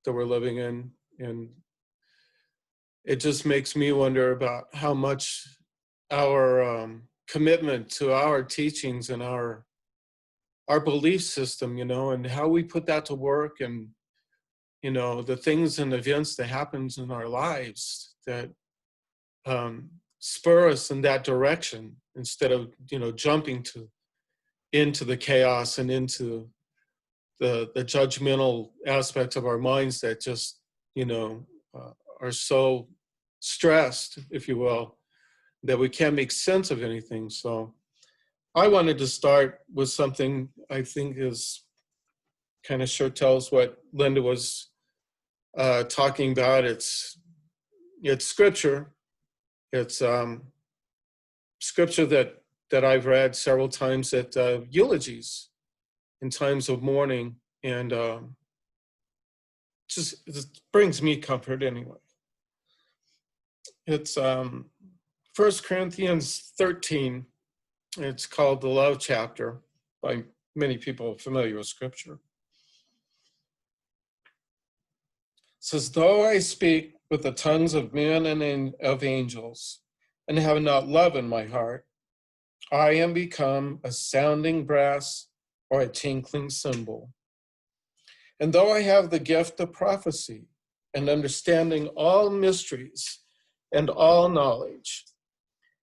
that we're living in. And it just makes me wonder about how much our commitment to our teachings and our belief system, and how we put that to work, and the things and events that happens in our lives that spur us in that direction, instead of jumping into the chaos and into the judgmental aspects of our minds that just are so stressed, if you will, that we can't make sense of anything. So I wanted to start with something I think is kind of sure tells what Linda was talking about. It's scripture. It's scripture that I've read several times at eulogies in times of mourning, and it brings me comfort anyway. It's 1 Corinthians 13. It's called the love chapter, by many people familiar with scripture. It says, though I speak with the tongues of men and of angels, and have not love in my heart, I am become a sounding brass or a tinkling cymbal. And though I have the gift of prophecy and understanding all mysteries and all knowledge,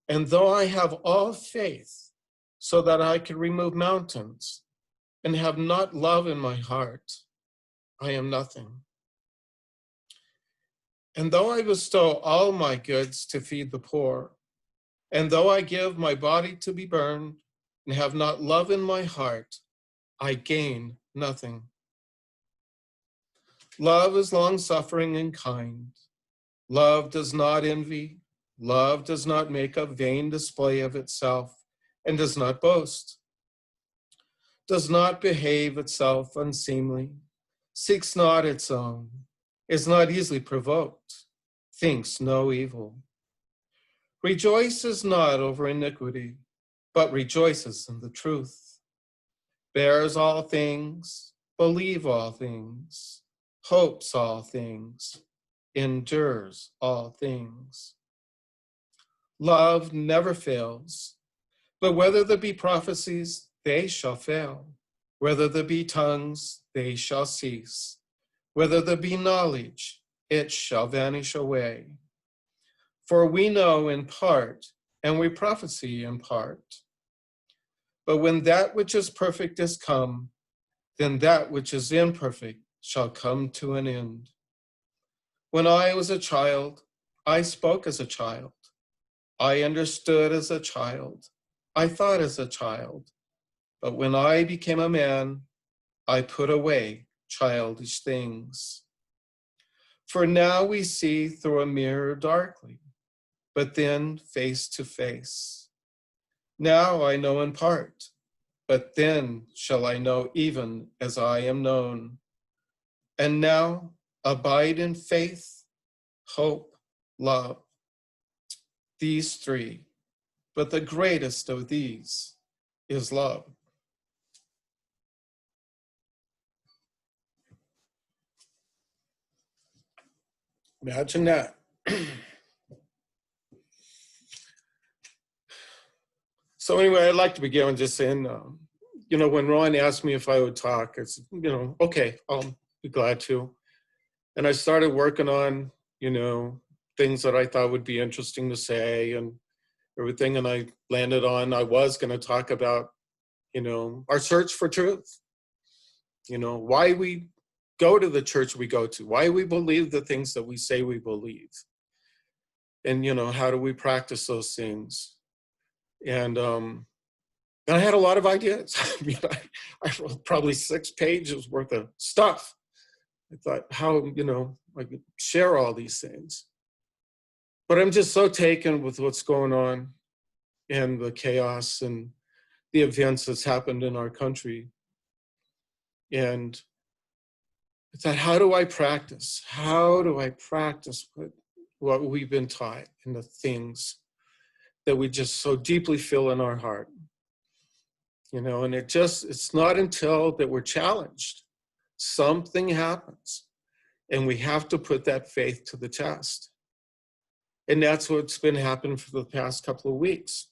and though I have all faith so that I could remove mountains, and have not love in my heart, I am nothing. And though I bestow all my goods to feed the poor, and though I give my body to be burned, and have not love in my heart, I gain nothing. Love is long-suffering and kind. Love does not envy. Love does not make a vain display of itself, and does not boast, does not behave itself unseemly, seeks not its own, is not easily provoked, thinks no evil, rejoices not over iniquity, but rejoices in the truth, bears all things, believes all things, hopes all things, endures all things. Love never fails, but whether there be prophecies, they shall fail. Whether there be tongues, they shall cease. Whether there be knowledge, it shall vanish away. For we know in part, and we prophesy in part. But when that which is perfect is come, then that which is imperfect shall come to an end. When I was a child, I spoke as a child. I understood as a child. I thought as a child. But when I became a man, I put away childish things. For now we see through a mirror darkly, but then face to face. Now I know in part, but then shall I know even as I am known. And now abide in faith, hope, love. These three, but the greatest of these is love. Imagine that. So anyway, I'd like to begin with just saying, when Ron asked me if I would talk, I said, okay, I'll be glad to. And I started working on, things that I thought would be interesting to say and everything. And I landed on, I was going to talk about, our search for truth. Why we go to the church we go to, why we believe the things that we say we believe. And, how do we practice those things? And I had a lot of ideas. I wrote probably 6 pages worth of stuff. I thought how, I could share all these things. But I'm just so taken with what's going on and the chaos and the events that's happened in our country. And I thought, how do I practice? How do I practice what we've been taught and the things that we just so deeply feel in our heart? And it's not until that we're challenged, something happens. And we have to put that faith to the test. And that's what's been happening for the past couple of weeks.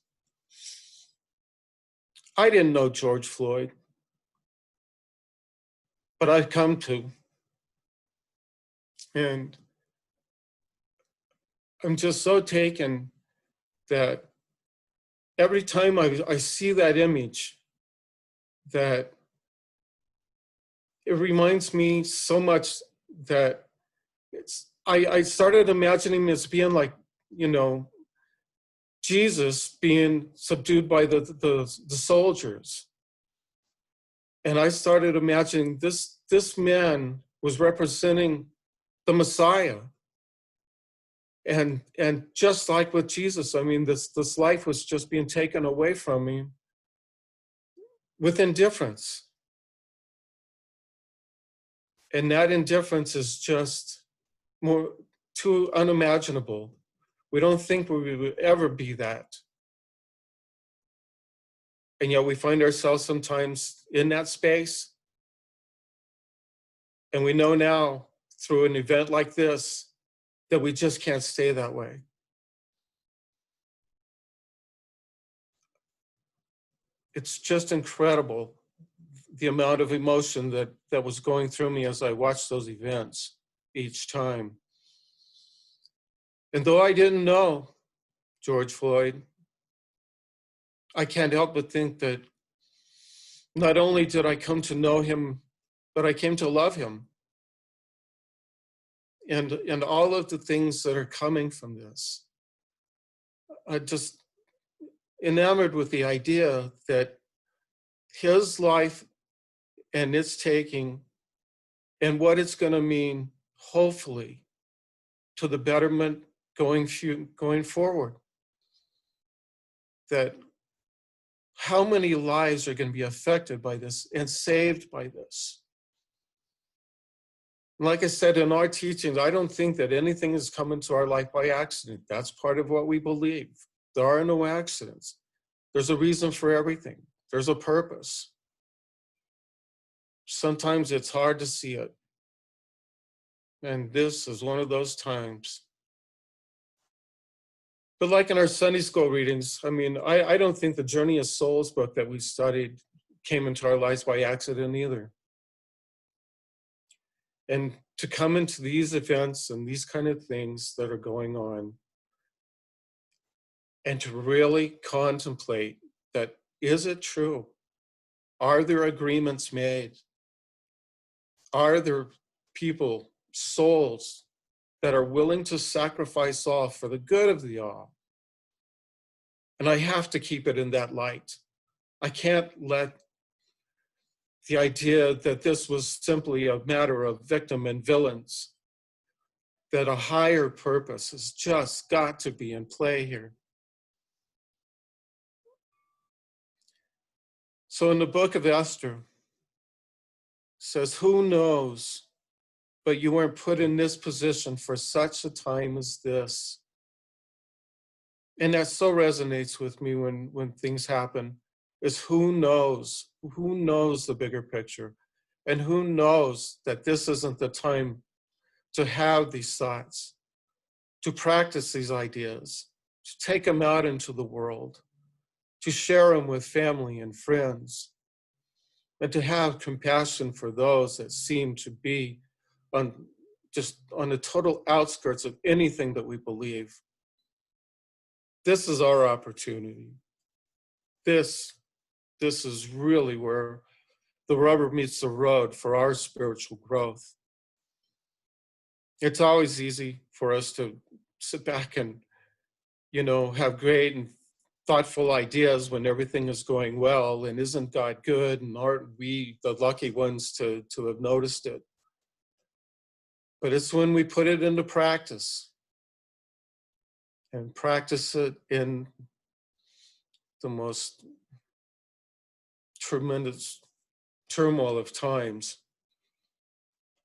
I didn't know George Floyd, but I've come to. And I'm just so taken that every time I see that image, that it reminds me so much that I started imagining this being like, Jesus being subdued by the soldiers. And I started imagining this man was representing the Messiah. And just like with Jesus, I mean, this life was just being taken away from me with indifference. And that indifference is just too unimaginable. We don't think we would ever be that. And yet we find ourselves sometimes in that space. And we know now through an event like this that we just can't stay that way. It's just incredible the amount of emotion that was going through me as I watched those events each time. And though I didn't know George Floyd, I can't help but think that not only did I come to know him, but I came to love him. And all of the things that are coming from this. I'm just enamored with the idea that his life and its taking and what it's going to mean, hopefully, to the betterment going forward. That how many lives are going to be affected by this and saved by this? Like I said in our teachings, I don't think that anything has come into our life by accident. That's part of what we believe. There are no accidents. There's a reason for everything. There's a purpose. Sometimes it's hard to see it. And this is one of those times. But like in our Sunday school readings, I mean, I don't think the Journey of Souls book that we studied came into our lives by accident either. And to come into these events and these kind of things that are going on, and to really contemplate that, is it true? Are there agreements made? Are there people, souls, that are willing to sacrifice all for the good of the all? And I have to keep it in that light. I can't let the idea that this was simply a matter of victim and villains, that a higher purpose has just got to be in play here. So in the book of Esther, it says, who knows, but you weren't put in this position for such a time as this. And that so resonates with me when things happen, is who knows the bigger picture, and who knows that this isn't the time to have these thoughts, to practice these ideas, to take them out into the world, to share them with family and friends, and to have compassion for those that seem to be just on the total outskirts of anything that we believe. This is our opportunity. This is really where the rubber meets the road for our spiritual growth. It's always easy for us to sit back and, have great and thoughtful ideas when everything is going well, and isn't God good, and aren't we the lucky ones to have noticed it? But it's when we put it into practice, and practice it in the most tremendous turmoil of times,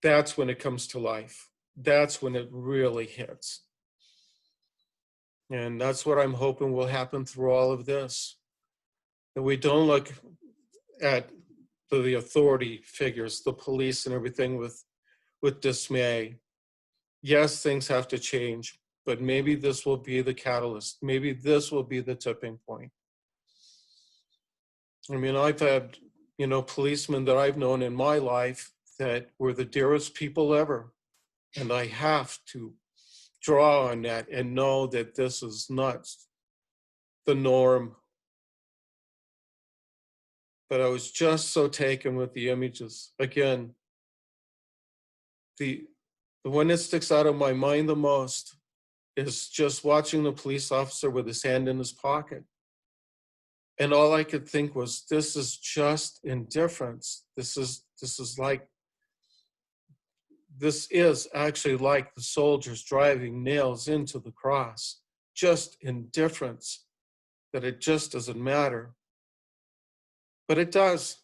that's when it comes to life. That's when it really hits. And that's what I'm hoping will happen through all of this. That we don't look at the authority figures, the police and everything with dismay, yes, things have to change, but maybe this will be the catalyst. Maybe this will be the tipping point. I mean, I've had, policemen that I've known in my life that were the dearest people ever. And I have to draw on that and know that this is not the norm. But I was just so taken with the images. Again, the one that sticks out of my mind the most is just watching the police officer with his hand in his pocket. And all I could think was, this is just indifference. This is actually like the soldiers driving nails into the cross. Just indifference, that it just doesn't matter. But it does.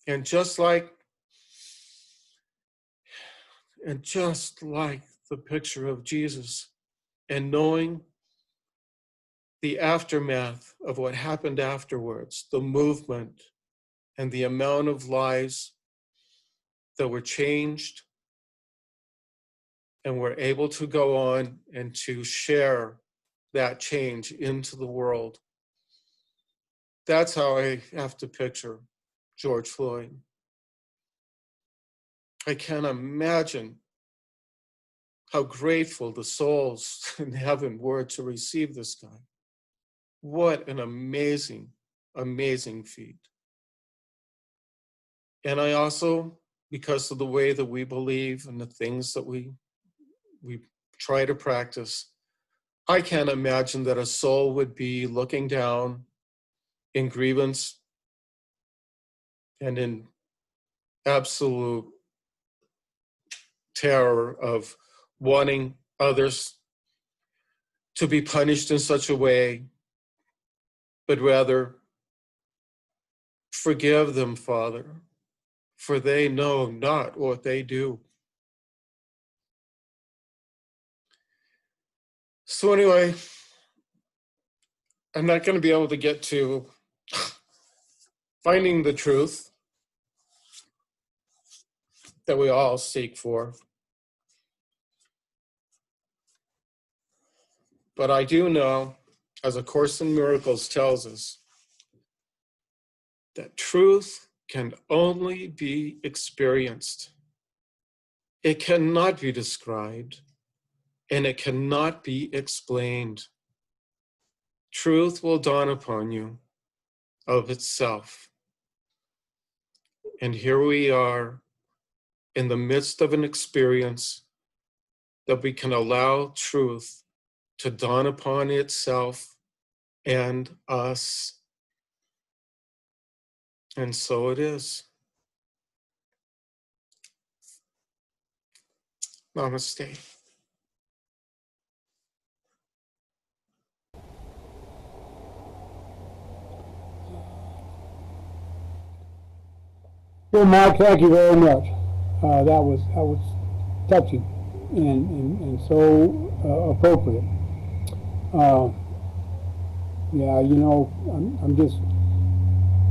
And just like the picture of Jesus, and knowing the aftermath of what happened afterwards, the movement and the amount of lives that were changed and were able to go on and to share that change into the world. That's how I have to picture George Floyd. I can't imagine how grateful the souls in heaven were to receive this guy. What an amazing, amazing feat. And I also, because of the way that we believe and the things that we try to practice, I can't imagine that a soul would be looking down in grievance and in absolute terror of wanting others to be punished in such a way, but rather, forgive them, Father, for they know not what they do. So anyway, I'm not going to be able to get to finding the truth that we all seek for. But I do know, as A Course in Miracles tells us, that truth can only be experienced. It cannot be described, and it cannot be explained. Truth will dawn upon you of itself. And here we are in the midst of an experience that we can allow truth to dawn upon itself and us. And so it is. Namaste. Well, Mark, thank you very much. That was touching and so appropriate. Yeah, I'm just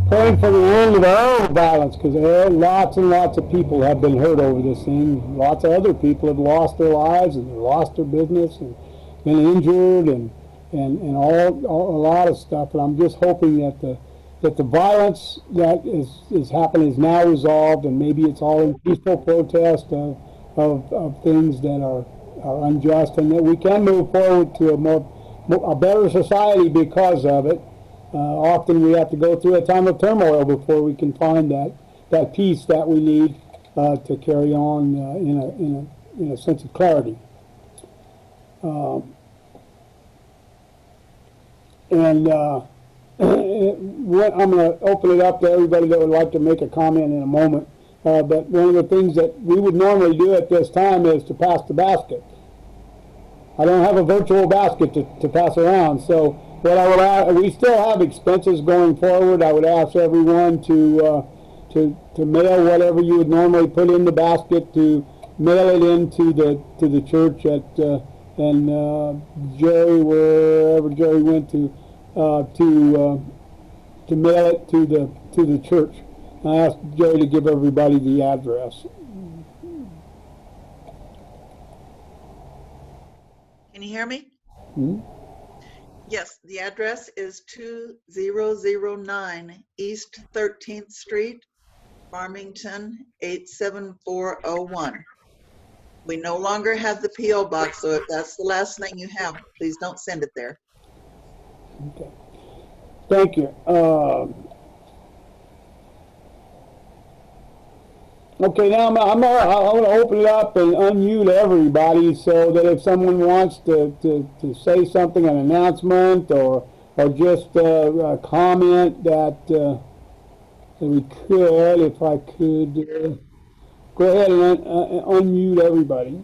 praying for the end of our own violence, because lots and lots of people have been hurt over this thing. Lots of other people have lost their lives and lost their business and been injured and a lot of stuff. And I'm just hoping that the violence that is happening is now resolved, and maybe it's all in peaceful protest of things that are unjust, and that we can move forward to a better society because of it. Often we have to go through a time of turmoil before we can find that peace that we need to carry on in a sense of clarity. I'm going to open it up to everybody that would like to make a comment in a moment. But one of the things that we would normally do at this time is to pass the basket. I don't have a virtual basket to pass around, so what I would ask, we still have expenses going forward. I would ask everyone to mail whatever you would normally put in the basket, to mail it into the church and Jerry, wherever Jerry went to mail it to the church. I asked Jerry to give everybody the address. Can you hear me? Hmm? Yes, the address is 2009 East 13th Street, Farmington 87401. We no longer have the P.O. box, so if that's the last thing you have, please don't send it there. Okay. Thank you. Okay, now I'm going to open it up and unmute everybody so that if someone wants to say something, an announcement, or just a comment that we could, if I could, go ahead and unmute everybody.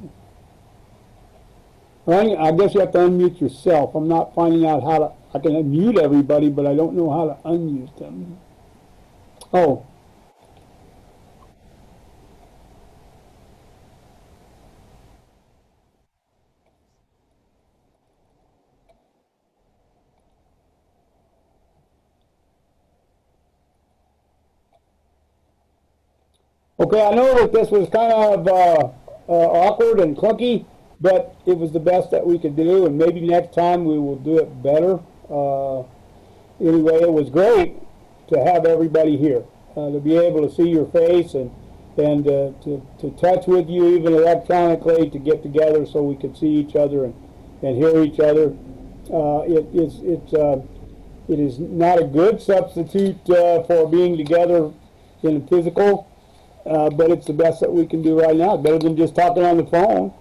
I guess you have to unmute yourself. I'm not finding out how to, I can unmute everybody, but I don't know how to unmute them. Oh. Okay, I know that this was kind of awkward and clunky, but it was the best that we could do, and maybe next time we will do it better. Anyway, it was great to have everybody here, to be able to see your face and to touch with you even electronically, to get together so we could see each other and hear each other. It is not a good substitute for being together in physical. But it's the best that we can do right now. Better than just talking on the phone.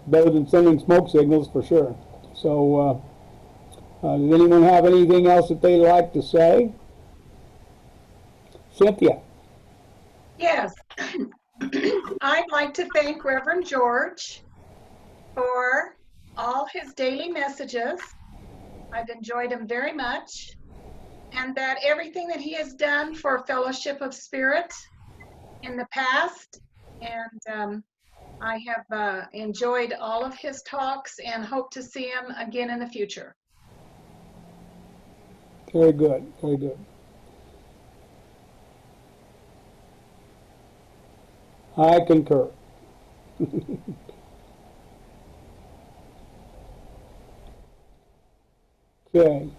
Better than sending smoke signals for sure. So, does anyone have anything else that they'd like to say? Cynthia. Yes. I'd like to thank Reverend George for all his daily messages. I've enjoyed him very much. And that everything that he has done for Fellowship of Spirit in the past, and I have enjoyed all of his talks and hope to see him again in the future. Very good, very good. I concur. Okay.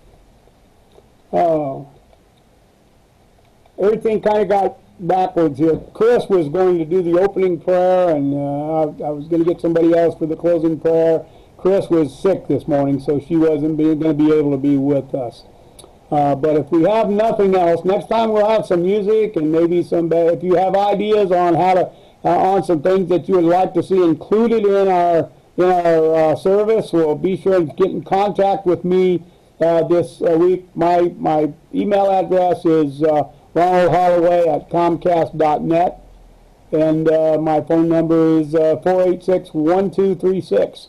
Everything kind of got backwards here. Chris was going to do the opening prayer, and I was going to get somebody else for the closing prayer. Chris was sick this morning, so she wasn't going to be able to be with us. But if we have nothing else, next time we'll have some music and maybe some. If you have ideas on how to on some things that you would like to see included in our service, well, be sure to get in contact with me this week. My email address is ronaldholloway@comcast.net, and my phone number is 486-1236.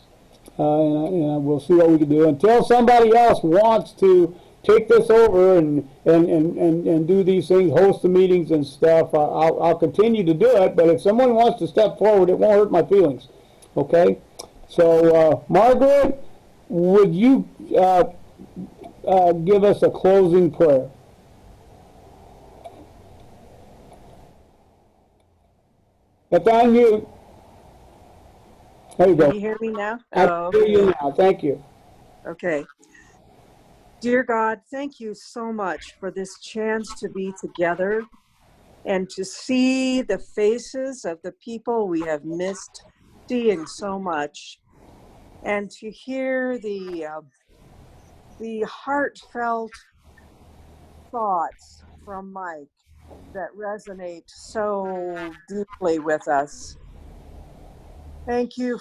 And we'll see what we can do. Until somebody else wants to take this over and do these things, host the meetings and stuff, I'll continue to do it. But if someone wants to step forward, it won't hurt my feelings. Okay? So, Margaret, would you give us a closing prayer? That's on you. There you go. Can you hear me now? I can hear you now. Thank you. Okay. Dear God, thank you so much for this chance to be together and to see the faces of the people we have missed seeing so much, and to hear the heartfelt thoughts from Mike that resonate so deeply with us. Thank you